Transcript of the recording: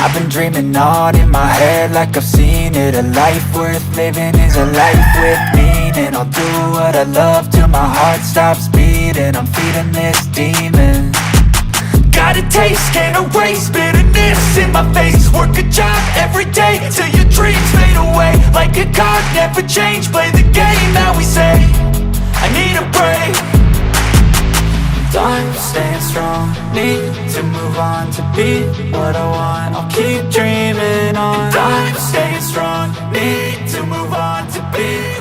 I've been dreaming on in my head like I've seen it. A life worth living is a life with meaning. I'll do what I love till my heart stops beating. I'm feeding this demon. Got a taste, can't erase bitterness in my face. Work a job every day till your dreams fade away. Like a card, never change, play the game that we say. I need a break. I'm staying strong, need to move on to be what I want. I'll keep dreaming on. I'm staying strong, need to move on to be